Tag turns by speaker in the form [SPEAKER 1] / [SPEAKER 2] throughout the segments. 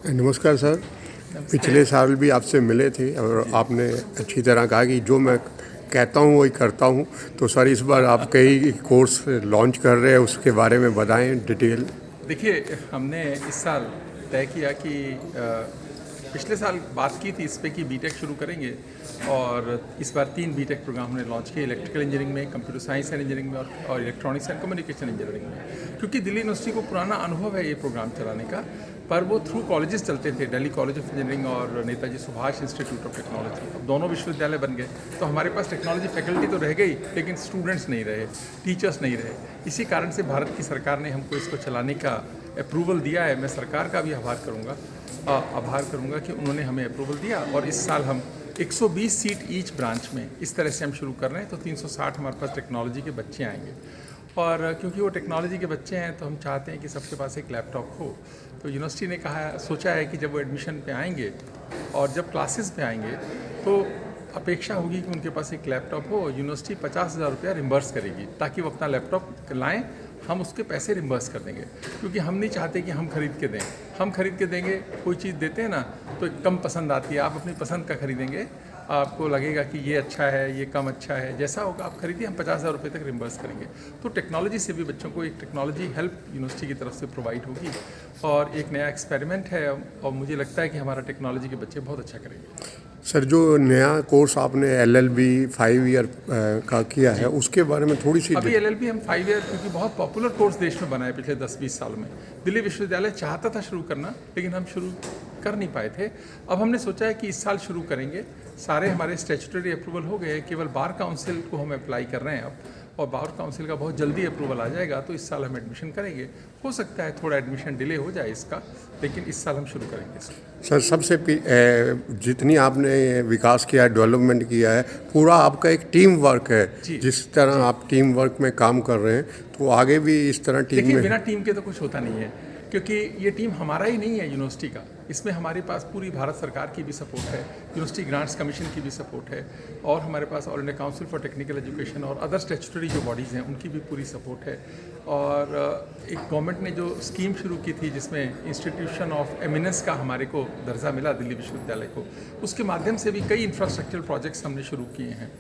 [SPEAKER 1] नमस्कार सर। पिछले साल भी आपसे मिले थे और आपने अच्छी तरह कहा कि जो मैं कहता हूँ वही करता हूँ। तो सर इस बार आप कई कोर्स लॉन्च कर रहे हैं, उसके बारे में बताएं डिटेल।
[SPEAKER 2] देखिए, हमने इस साल तय किया कि पिछले साल बात की थी इस पे कि बीटेक शुरू करेंगे और इस बार 3 बीटेक प्रोग्राम हमने लॉन्च किए, इलेक्ट्रिकल इंजीनियरिंग में, कंप्यूटर साइंस एंड इंजीनियरिंग में और इलेक्ट्रॉनिक्स एंड कम्युनिकेशन इंजीनियरिंग में। क्योंकि दिल्ली यूनिवर्सिटी को पुराना अनुभव है ये प्रोग्राम चलाने का, पर वो थ्रू कॉलेजेस चलते थे, दिल्ली कॉलेज ऑफ इंजीनियरिंग और Netaji Subhash institute of technology. अब दोनों विश्वविद्यालय बन गए तो हमारे पास टेक्नोलॉजी फैकल्टी तो रह गई, लेकिन स्टूडेंट्स नहीं रहे, टीचर्स नहीं रहे। इसी कारण से भारत की सरकार ने हमको इसको चलाने का अप्रूवल दिया है। मैं सरकार का भी आभार करूंगा कि उन्होंने हमें अप्रूवल दिया। और इस साल हम 120 सीट ईच ब्रांच में इस तरह से हम शुरू कर रहे हैं, तो 360 हमारे पास टेक्नोलॉजी के बच्चे आएंगे। और क्योंकि वो टेक्नोलॉजी के बच्चे हैं तो हम चाहते हैं कि सबके पास एक लैपटॉप हो। तो यूनिवर्सिटी ने सोचा है कि जब वो एडमिशन पे आएंगे और जब क्लासेस पे आएंगे तो अपेक्षा होगी कि उनके पास एक लैपटॉप हो। यूनिवर्सिटी 50,000 रुपया रिम्बर्स करेगी ताकि वो अपना लैपटॉप लाएं, हम उसके पैसे रिम्बर्स कर देंगे। क्योंकि हम नहीं चाहते कि हम खरीद के दें। हम खरीद के देंगे, कोई चीज़ देते हैं ना तो कम पसंद आती है। आप अपनी पसंद का खरीदेंगे, आपको लगेगा कि ये अच्छा है, ये कम अच्छा है, जैसा होगा आप खरीदिए, हम 50,000 रुपये तक रिम्बर्स करेंगे। तो टेक्नोलॉजी से भी बच्चों को एक टेक्नोलॉजी हेल्प यूनिवर्सिटी की तरफ से प्रोवाइड होगी और एक नया एक्सपेरिमेंट है और मुझे लगता है कि हमारा टेक्नोलॉजी के बच्चे बहुत अच्छा करेंगे।
[SPEAKER 1] सर जो नया कोर्स आपने LLB 5 ईयर का किया है, उसके बारे में थोड़ी सी
[SPEAKER 2] अभी LLB हम 5 ईयर, क्योंकि बहुत पॉपुलर कोर्स देश में बना है पिछले 10-20 साल में। दिल्ली विश्वविद्यालय चाहता था शुरू करना, लेकिन हम शुरू कर नहीं पाए थे। अब हमने सोचा है कि इस साल शुरू करेंगे। सारे हमारे स्टैट्यूटरी अप्रूवल हो गए, केवल बार काउंसिल को हम अप्लाई कर रहे हैं अब, और बार काउंसिल का बहुत जल्दी अप्रूवल आ जाएगा तो इस साल हम एडमिशन करेंगे। हो सकता है थोड़ा एडमिशन डिले हो जाए इसका, लेकिन इस साल हम शुरू करेंगे।
[SPEAKER 1] सर सबसे जितनी आपने विकास किया है, डेवलपमेंट किया है, पूरा आपका एक टीम वर्क है। जिस तरह आप टीम वर्क में काम कर रहे हैं तो आगे भी इस तरह टीम
[SPEAKER 2] देखिए,
[SPEAKER 1] में।
[SPEAKER 2] बिना टीम के तो कुछ होता नहीं है, क्योंकि ये टीम हमारा ही नहीं है यूनिवर्सिटी का। इसमें हमारे पास पूरी भारत सरकार की भी सपोर्ट है, यूनिवर्सिटी ग्रांट्स कमीशन की भी सपोर्ट है, और हमारे पास all India council for technical education और अदर स्टैट्यूटरी जो बॉडीज़ हैं उनकी भी पूरी सपोर्ट है। और एक गवर्नमेंट ने जो स्कीम शुरू की थी जिसमें इंस्टीट्यूशन ऑफ एमिनेंस का हमारे को दर्जा मिला दिल्ली विश्वविद्यालय को, उसके माध्यम से भी कई इंफ्रास्ट्रक्चरल प्रोजेक्ट्स हमने शुरू किए हैं।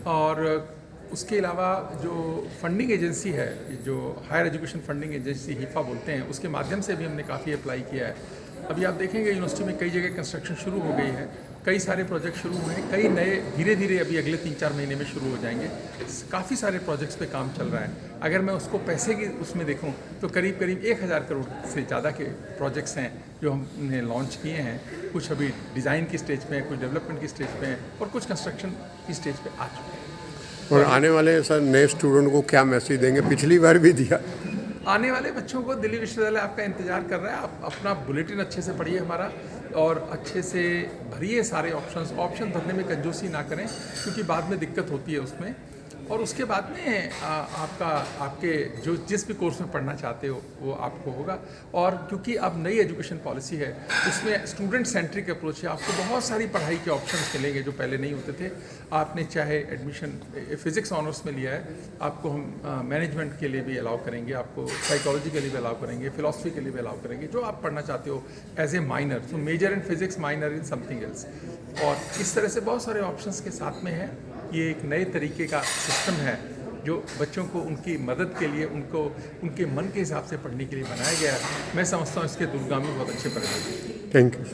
[SPEAKER 2] और उसके अलावा जो फंडिंग एजेंसी है, जो हायर एजुकेशन फंडिंग एजेंसी हिफा बोलते हैं, उसके माध्यम से भी हमने काफ़ी अप्लाई किया है। अभी आप देखेंगे यूनिवर्सिटी में कई जगह कंस्ट्रक्शन शुरू हो गई है, कई सारे प्रोजेक्ट शुरू हुए हैं, कई नए धीरे धीरे अभी अगले 3-4 महीने में शुरू हो जाएंगे। काफ़ी सारे प्रोजेक्ट्स पे काम चल रहा है। अगर मैं उसको पैसे की उसमें देखूं तो करीब 1,000 करोड़ से ज़्यादा के प्रोजेक्ट्स हैं जो हमने लॉन्च किए हैं। कुछ अभी डिज़ाइन की स्टेज पे हैं, कुछ डेवलपमेंट की स्टेज पे हैं और कुछ कंस्ट्रक्शन की स्टेज पे आ चुके हैं।
[SPEAKER 1] और आने वाले सर नए स्टूडेंट को क्या मैसेज देंगे? पिछली बार भी दिया।
[SPEAKER 2] आने वाले बच्चों को दिल्ली विश्वविद्यालय आपका इंतजार कर रहा है। आप अपना बुलेटिन अच्छे से पढ़िए हमारा, और अच्छे से भरिए सारे ऑप्शन भरने में कंजूसी ना करें, क्योंकि बाद में दिक्कत होती है उसमें। और उसके बाद में आपके जो जिस भी कोर्स में पढ़ना चाहते हो वो आपको होगा। और क्योंकि अब नई एजुकेशन पॉलिसी है, उसमें स्टूडेंट सेंट्रिक अप्रोच है। आपको बहुत सारी पढ़ाई के ऑप्शंस मिलेंगे जो पहले नहीं होते थे। आपने चाहे एडमिशन फिजिक्स ऑनर्स में लिया है, आपको हम मैनेजमेंट के लिए भी अलाउ करेंगे, आपको साइकोलॉजी के लिए भी अलाउ करेंगे, फिलॉसफी के लिए भी अलाउ करेंगे, जो आप पढ़ना चाहते हो as a minor. So major in physics, minor in something else. और इस तरह से बहुत सारे ऑप्शंस के साथ में है। ये एक नए तरीके का सिस्टम है जो बच्चों को उनकी मदद के लिए, उनको उनके मन के हिसाब से पढ़ने के लिए बनाया गया है। मैं समझता हूँ इसके दूरगामी बहुत अच्छे परिणाम हैं।
[SPEAKER 1] Thank you.